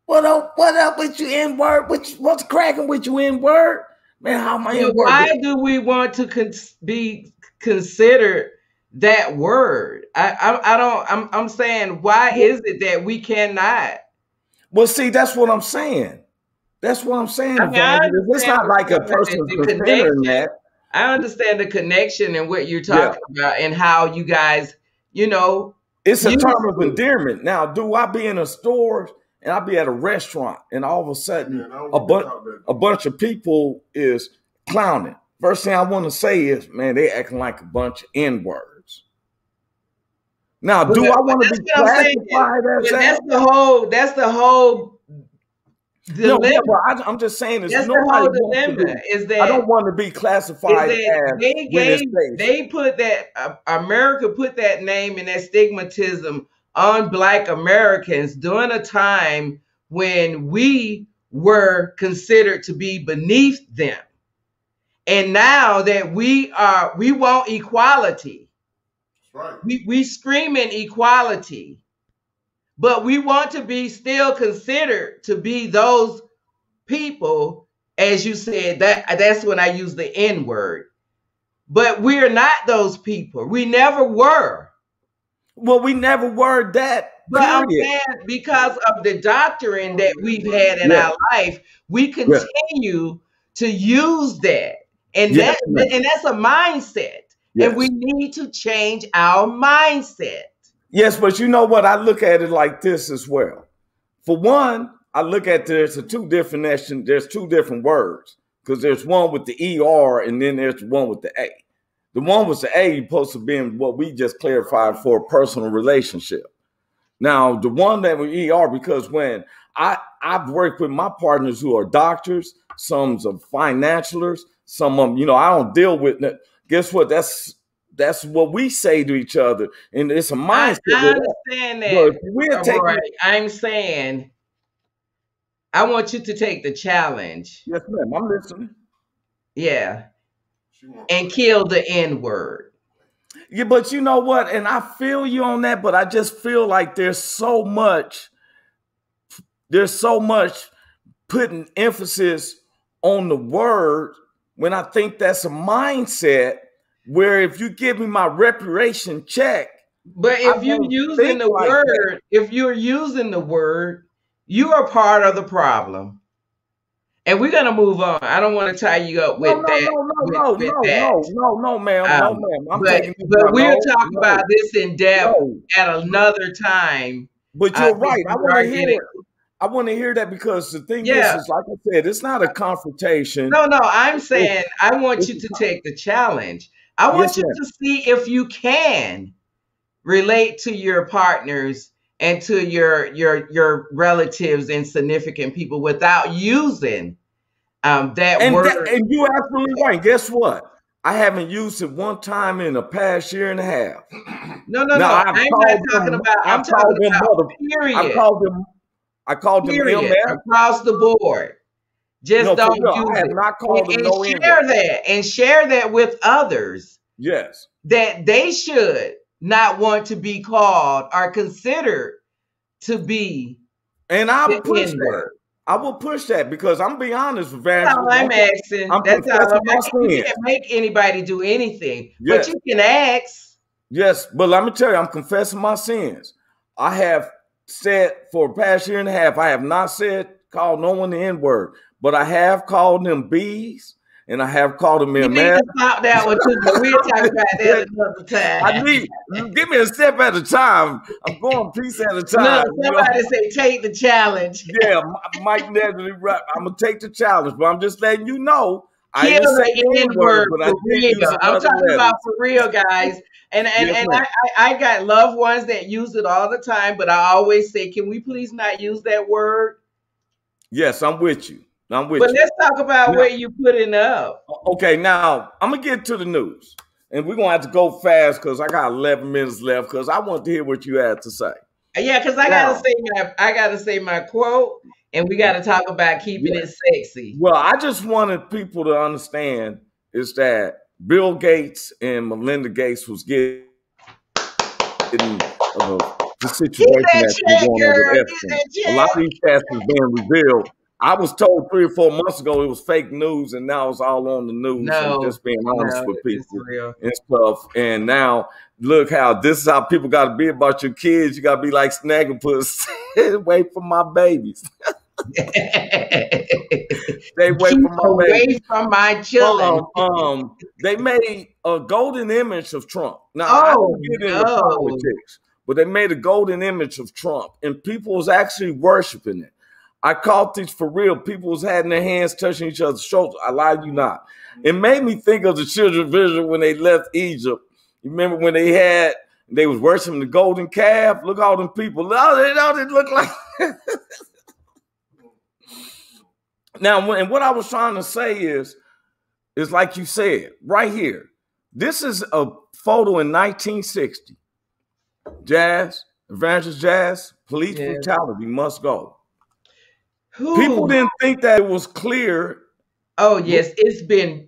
What up with you, N-word? What's cracking with you, N-word? Man, how my N-word? Why do we want to be considered that word? I'm saying, why is it that we cannot? Well, see, that's what I'm saying. That's what I'm saying, Evangelist. It's not like a person's considering that. I understand the connection and what you're talking about and how you guys, you know. It's a term of endearment. Now, do I be in a store and I be at a restaurant and all of a sudden a bunch of people is clowning? First thing I want to say is, man, they acting like a bunch of N-words. Now, do I want to be classified as that? That's the whole dilemma. No, yeah, but I'm just saying that's the whole dilemma. Is that I don't want to be classified as they put that America put that name and that stigmatism on Black Americans during a time when we were considered to be beneath them. And now that we want equality. Right. We screaming equality, but we want to be still considered to be those people, as you said, that's when I use the N-word. But we're not those people. We never were. Well, we never were that. But I'm saying because of the doctrine that we've had in our life, we continue to use that. And that's a mindset. Yes. And we need to change our mindset. Yes, but you know what? I look at it like this as well. For one, I look at there's two different words, because there's one with the ER and then there's one with the A. The one with the A supposed to be what we just clarified for a personal relationship. Now, the one that with ER, because when I've worked with my partners who are doctors, some are financialers, some of them, you know, I don't deal with that. Guess what? That's what we say to each other, and it's a mindset. I understand that. I'm saying, I want you to take the challenge. Yes, ma'am. I'm listening. Yeah, and kill the N-word. Yeah, but you know what? And I feel you on that, but I just feel like there's so much putting emphasis on the word when I think that's a mindset where if you give me my reparation check. But if you're using the word, you are part of the problem. And we're gonna move on. I don't want to tie you up with that. No, ma'am. But we'll talk about this in depth at another time. But you're right. I want to hear it. I want to hear that, because the thing is, like I said, it's not a confrontation. No, I'm saying I want you to take the challenge. I want you to see if you can relate to your partners and to your relatives and significant people without using that word. And you're absolutely right. Guess what? I haven't used it one time in the past year and a half. No. I'm talking about period. I called them period, across the board. Just don't use it. I have not called them no and share that with others. Yes. That they should not want to be called or considered to be. And I'll push that. I will push that, because I'm being honest, That's all I'm asking. That's all I'm asking. You can't make anybody do anything, but you can ask. Yes, but let me tell you, I'm confessing my sins. I have said for the past year and a half, I have not called no one the N-word, but I have called them B's, and I have called them You need to stop that one too, but we'll talk about that another time. Give me a step at a time. I'm going a piece at a time. No, somebody say take the challenge. Yeah, Mike Nedley, right. I'm gonna take the challenge, but I'm just letting you know. I didn't say the N-word for real. I'm talking about for real, guys. And I got loved ones that use it all the time, but I always say, can we please not use that word? Yes, I'm with you. I'm with But you. let's talk about Now, where you putting up. okay, now I'm gonna get to the news, and we're gonna have to go fast because I got 11 minutes left because I want to hear what you had to say. Yeah, because Now, I gotta say my quote, and we gotta talk about keeping yeah. it sexy. Well, I just wanted people to understand is that Bill Gates and Melinda Gates was getting the Get situation that that's been check, going on girl. with Get Epstein. that A lot of check. these stats is being revealed. I was told 3 or 4 months ago it was fake news, and now it's all on the news. I'm No, just being honest no, with it's people real. and stuff. And now look how this is how people got to be about your kids. You got to be like Snagglepuss. Away from my babies. Stay away Keep from my babies. away from my children. They made a golden image of Trump. Now I Oh don't get into no. politics, but they made a golden image of Trump, and people was actually worshiping it. I caught this for real. People was having their hands touching each other's shoulders. I lie you not. It made me think of the children of Israel when they left Egypt. You remember when they was worshiping the golden calf? Look all them people. They look like. Now, and what I was trying to say is like you said, right here. This is a photo in 1960. Jazz, Evangelist Jazz, police brutality must go. People didn't think that it was clear. Oh yes, it's been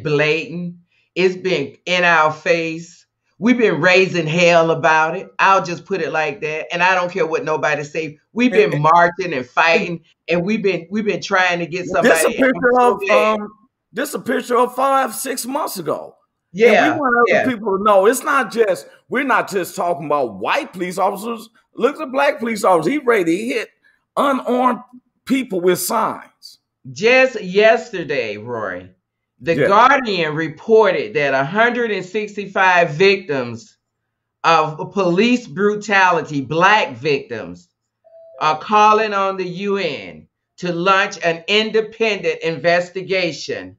blatant. It's been in our face. We've been raising hell about it. I'll just put it like that. And I don't care what nobody say. We've been marching and fighting, and we've been trying to get somebody. This a picture of 5-6 months ago. Yeah, and we want other people to know we're not just talking about white police officers. Look at the black police officers. He ready to hit unarmed people with signs. Just yesterday, Roy, the Guardian reported that 165 victims of police brutality, black victims, are calling on the UN to launch an independent investigation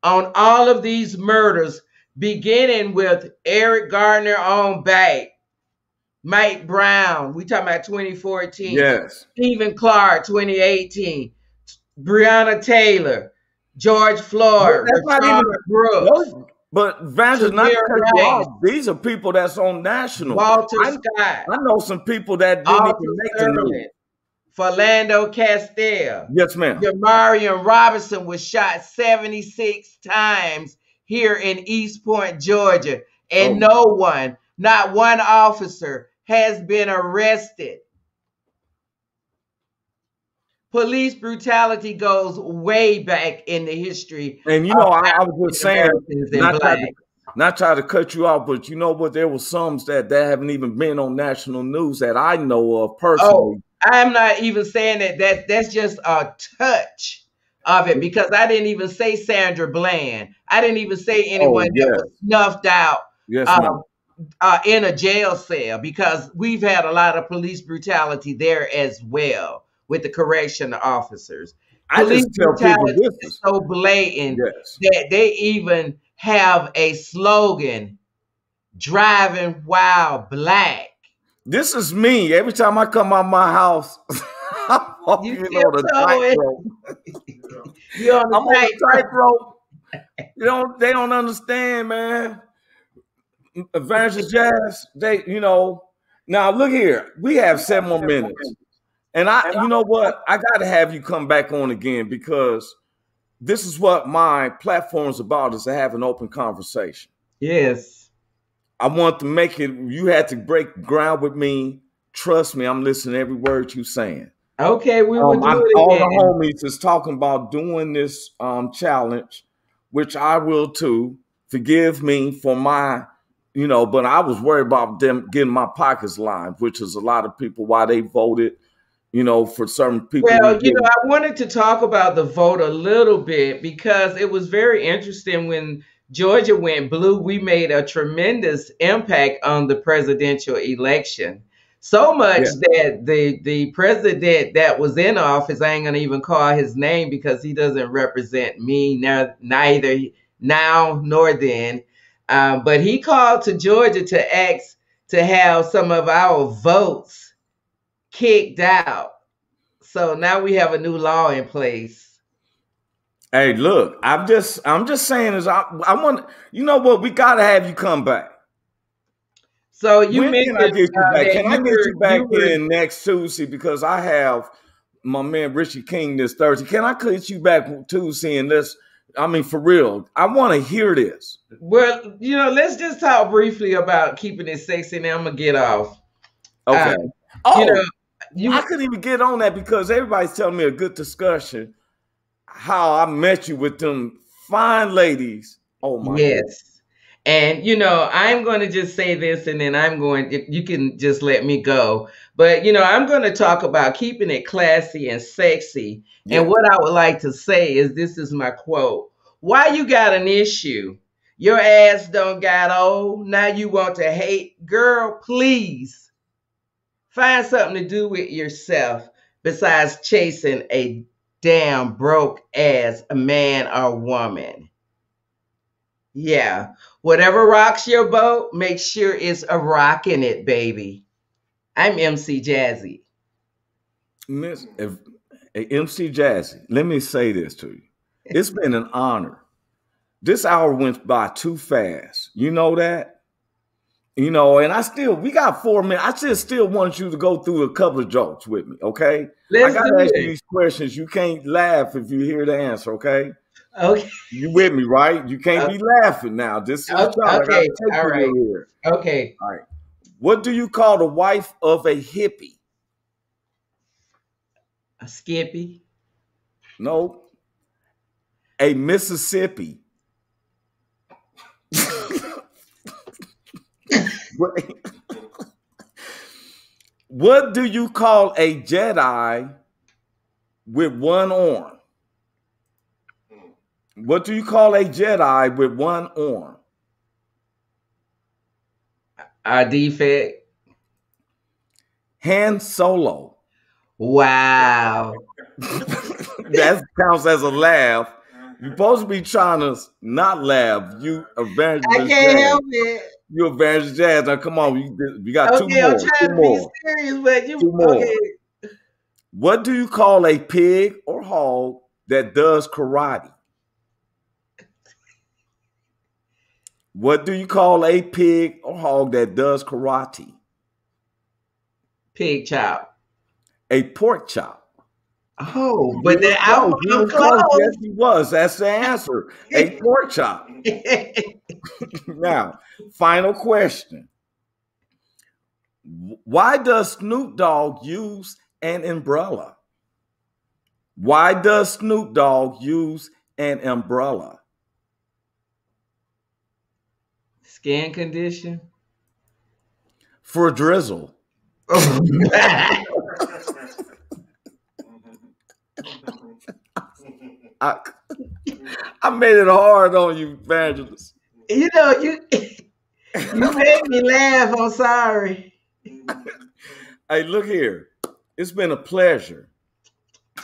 on all of these murders, beginning with Eric Gardner on Bank, Mike Brown, we talking about 2014. Yes. Stephen Clark, 2018. Breonna Taylor, George Floyd, Rashard Brooks. But Evangelist, not to cut you off, these are people that's on national. Walter Scott. I know some people that didn't even make the news. Philando Castile. Yes, ma'am. Jamarian Robinson was shot 76 times here in East Point, Georgia. And not one officer has been arrested. Police brutality goes way back in the history. And I was just saying, not try to cut you off, but you know what? There were some that haven't even been on national news that I know of personally. Oh, I'm not even saying that's just a touch of it, because I didn't even say Sandra Bland. I didn't even say anyone that was snuffed out in a jail cell, because we've had a lot of police brutality there as well with the correctional officers. Police brutality is so blatant that they even have a slogan, driving while black. This is me. Every time I come out my house, I'm walking on a tightrope. I'm on a tightrope. They don't understand, man. Evangelist Jazz, now look here. We have 7 more minutes. And you know what? I got to have you come back on again, because this is what my platform is about, is to have an open conversation. Yes. I want to make it, you had to break ground with me. Trust me, I'm listening to every word you're saying. Okay, we will do it all again. the homies is talking about doing this challenge, which I will too. Forgive me for my, but I was worried about them getting my pockets lined, which is a lot of people why they voted, for certain people. Well, I wanted to talk about the vote a little bit, because it was very interesting when Georgia went blue. We made a tremendous impact on the presidential election. So much that the president that was in office, I ain't gonna even call his name because he doesn't represent me, neither now nor then. But he called to Georgia to ask to have some of our votes kicked out. So now we have a new law in place. Hey, look, I'm just saying is I want, you know what, we gotta have you come back. So you When can I mentioned get you back? that Can I get you back you were in next Tuesday? Because I have my man Richie King this Thursday. Can I get you back Tuesday and this? I mean, for real, I want to hear this. well. Let's just talk briefly about keeping it sexy. Now I'm gonna get off. Okay. You know, I you couldn't even get on that because everybody's telling me a good discussion. How I met you with them fine ladies. Oh my goodness. yes. And I'm going to just say this, and then you can just let me go. But I'm going to talk about keeping it classy and sexy. Yeah. And what I would like to say is, this is my quote: "Why you got an issue? Your ass don't got old. Now you want to hate, girl? Please find something to do with yourself besides chasing a damn broke ass man or woman." Yeah. Whatever rocks your boat, make sure it's a rockin' it, baby. I'm MC Jazzy. MC Jazzy, let me say this to you. It's been an honor. This hour went by too fast. You know that? And we got 4 minutes. I just still want you to go through a couple of jokes with me, okay? Let's I got do to ask it. you these questions. You can't laugh if you hear the answer, okay? Okay. You with me, right? You can't be laughing now. This is Okay. I gotta take All right. you here. Okay. All right. What do you call the wife of a hippie? A Skippy. No. A Mississippi. What do you call a Jedi with one arm? What do you call a Jedi with one arm? A defect. Han Solo. Wow. That counts as a laugh. You're supposed to be trying to not laugh. You evangelist. I can't help it. You evangelist Jazz. Now come on, you got two Okay, more. I'm trying to be serious, but Two more. okay. What do you call a pig or hog that does karate? What do you call a pig or hog that does karate? Pig chop. A pork chop. Oh, but then I'm close. close. Yes, he was. That's the answer. A pork chop. Now, final question. Why does Snoop Dogg use an umbrella? Why does Snoop Dogg use an umbrella? Skin condition. For drizzle. I made it hard on you, evangelist. You made me laugh. I'm sorry. Hey, look here. It's been a pleasure.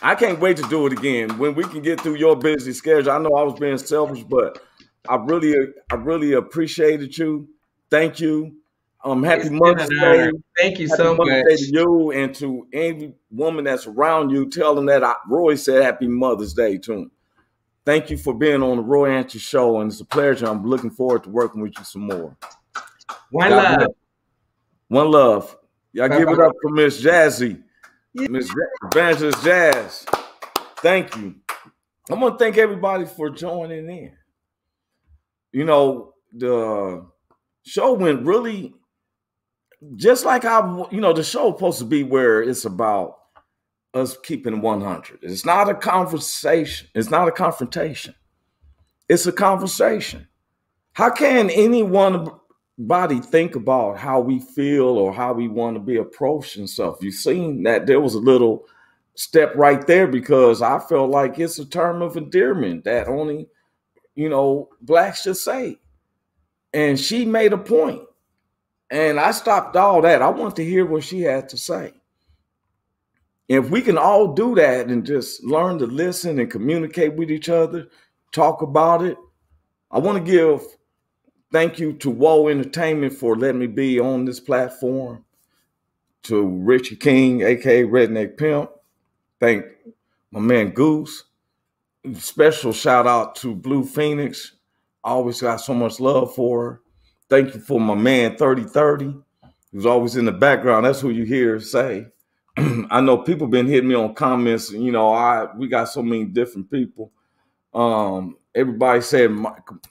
I can't wait to do it again when we can get through your busy schedule. I know I was being selfish, but I really appreciated you. Thank you. Happy Mother's Day. Thank you Happy so Mother's much. Day to you and to any woman that's around you. Tell them that Roy said Happy Mother's Day to him. Thank you for being on the Roy Antony Show, and it's a pleasure. I'm looking forward to working with you some more. One love. One love. Y'all give it up for Miss Jazzy, Miss Evangelist Jazz. Thank you. I'm going to thank everybody for joining in. The show went really just like the show supposed to be, where it's about us keeping 100. It's not a conversation. It's not a confrontation. It's a conversation. How can anybody think about how we feel or how we want to be approached and stuff? You've seen that there was a little step right there, because I felt like it's a term of endearment that only, blacks should say. And she made a point. And I stopped all that. I want to hear what she had to say. If we can all do that and just learn to listen and communicate with each other, talk about it. I want to give thank you to Woe Entertainment for letting me be on this platform, to Richie King, aka Redneck Pimp. thank my man Goose. Special shout out to Blue Phoenix. I always got so much love for her. Thank you for my man 3030, who's always in the background. That's who you hear say. I know people been hitting me on comments. You know, we got so many different people. Everybody said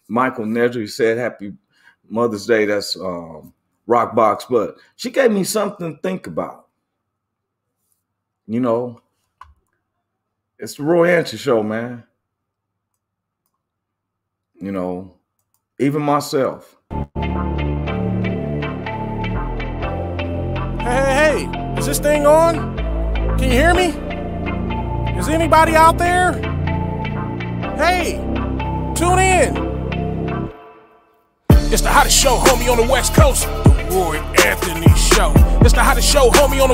Michael Nedry said Happy Mother's Day. That's Rockbox, but she gave me something to think about. You know, it's the Roy Answer Show, man. You know, even myself. Hey, is this thing on? Can you hear me? Is anybody out there? Hey, tune in. It's the hottest show, homie, on the West Coast. The Roy Anthony Show. It's the hottest show, homie, on the